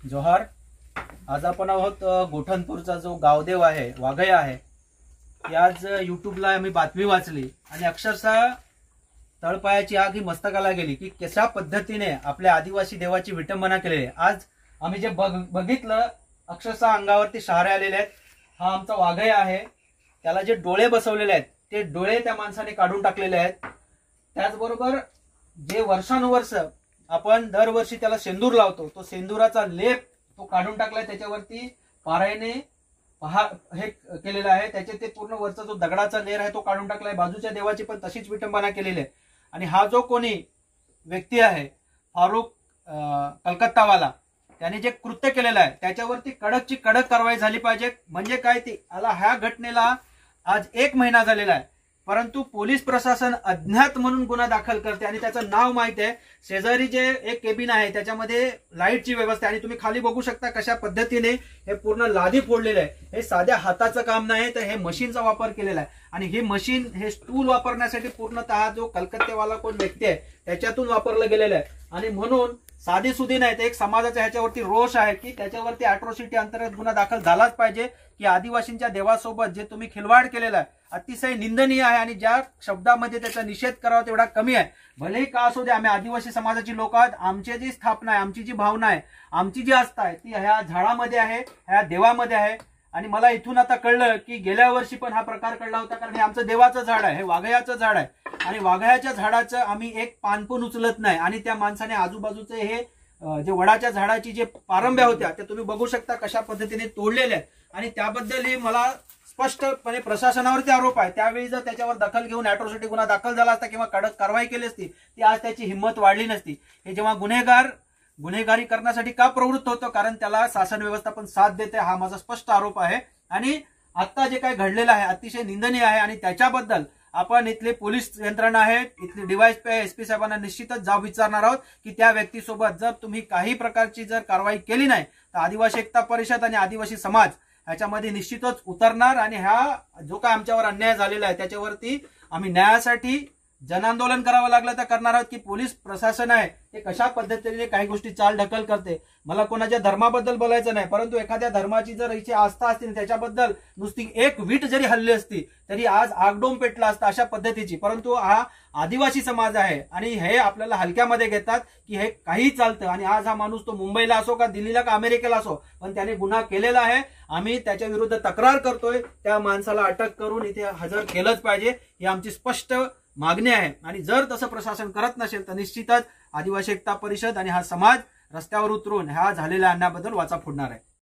जोहार। आज आपण आहोत गोठणपूरचा जो गावदेव आहे वाघया आहे, याच यूट्यूबला आम्ही बातमी वाचली आणि अक्षरशः तळपायाची आग ही मस्तकाला गेली की कशा पद्धतीने आपल्या आदिवासी देवाची विटंबना केलेली आहे। आज आम्ही जे बघितलं अक्षरशः अंगावरती शहारे आलेले आहेत। हा आमचा वाघया आहे, त्याला जे डोळे बसवलेले आहेत ते डोळे त्या माणसाने काढून टाकलेले आहेत। त्याचबरोबर जे वर्षानुवर्ष आपण दरवर्षी त्याला सेंदूर लावतो, तो सेंदुराचा लेप तो काढून टाकलाय, त्याच्यावरती पारायने हे केलेलं आहे, त्याचे ते पूर्ण वरचा जो दगडाचा लेर आहे तो काढून टाकलाय। बाजूच्या देवाची पण तशीच विटंबना केलेली आहे। आणि हा जो कोणी व्यक्ती आहे फारुख कलकत्तावाला, त्याने जे कृत्य केलेलं आहे त्याच्यावरती कडकची कडक कारवाई झाली पाहिजे। म्हणजे काय ती आला ह्या घटनेला आज 1 महिना झालेला आहे, परंतु पोलीस प्रशासन अज्ञात म्हणून गुन्हा दाखल करते आणि त्याचं नाव माहिती आहे। शेजारी जे एक केबिन आहे त्याच्यामध्ये लाईटची व्यवस्था आहे आणि तुम्ही खाली बघू शकता कशा पद्धतीने हे पूर्ण लादी फोडलेलं आहे। हे साध्या हाताचं काम नाही, तर हे मशीनचा वापर केलेला आहे आणि हे मशीन हे स्टूल वापरण्यासाठी पूर्णतः जो कलकत्तेवाला कोण व्यक्ती आहे त्याच्यातून वापरलं गेलेलं आहे। आणि म्हणून साधी सुधी नाही, तर एक समाजाचा ह्याच्यावरती रोष आहे की त्याच्यावरती अॅट्रॉसिटी अंतर्गत गुन्हा दाखल झालाच पाहिजे की आदिवासींच्या देवासोबत जे तुम्ही खिलवाड केलेला आहे अतिशय निंदनीय आहे आणि ज्या शब्दामध्ये त्याचा निषेध करावा तेवढा कमी आहे। भलेही का असू दे, आम्ही आदिवासी समाजाची लोक आहोत, आमची जी स्थापना आहे, आमची जी भावना आहे, आमची जी आस्था आहे ती ह्या झाडामध्ये आहे, ह्या देवामध्ये आहे। आणि मला इथून आता कळलं की गेल्या वर्षी पण हा प्रकार कळला होता, कारण हे आमचं देवाचं झाड आहे, हे वाघयाचं झाड आहे आणि वाघयाच्या झाडाचं आम्ही एक पान पण उचलत नाही। आणि त्या माणसाने आजूबाजूचे हे जे वडाच्या झाडाची जे पारंब्या होत्या त्या तुम्ही बघू शकता कशा पद्धतीने तोडलेल्या आहेत आणि त्याबद्दलही मला स्पष्टपणे प्रशासनावरती आरोप आहे। त्यावेळी जर त्याच्यावर दखल घेऊन अॅट्रॉसिटी गुन्हा दाखल झाला असता किंवा कडक कारवाई केली असती ती आज त्याची हिंमत वाढली नसती। हे जेव्हा गुन्हेगारी करण्यासाठी का प्रवृत्त होतो, कारण त्याला शासन व्यवस्था पण साथ देते, हा माझा स्पष्ट आरोप आहे। आणि आता जे काही घडलेलं आहे अतिशय निंदनीय आहे आणि त्याच्याबद्दल आपण इथले पोलीस यंत्रणा आहेत, इथले डीवायएसपी एसपी साहेबांना निश्चितच जाब विचारणार आहोत की त्या व्यक्तीसोबत जर तुम्ही काही प्रकारची जर कारवाई केली नाही तर आदिवासी एकता परिषद आणि आदिवासी समाज ह्याच्यामध्ये निश्चितच उतरणार आणि हा जो काय आमच्यावर अन्याय झालेला आहे त्याच्यावरती आम्ही न्यायासाठी जनआंदोलन करावं लागलं तर करणार आहोत। की पोलीस प्रशासन आहे ते कशा पद्धतीने काही गोष्टी चाल ढकल करते, मला कोणाच्या धर्माबद्दल बोलायचं नाही, परंतु एखाद्या धर्माची जर हिची आस्था असती त्याच्याबद्दल नुसती एक वीट जरी हल्ली असती तरी आज आगडोम पेटला असता अशा पद्धतीची। परंतु हा आदिवासी समाज आहे आणि हे आपल्याला हलक्यामध्ये घेतात की हे काही चालतं आणि आज हा माणूस तो मुंबईला असो का दिल्लीला का अमेरिकेला असो पण त्याने गुन्हा केलेला आहे। आम्ही त्याच्या विरुद्ध तक्रार करतोय, त्या माणसाला अटक करून इथे हजर केलंच पाहिजे ही आमची स्पष्ट मागणी आहे। आणि जर तसं प्रशासन करत नसेल तर निश्चितच आदिवासी एकता परिषद आणि हा समाज रस्त्यावर उतरून ह्या झालेल्या अन्यायाबद्दल वाचा फोडणार आहे।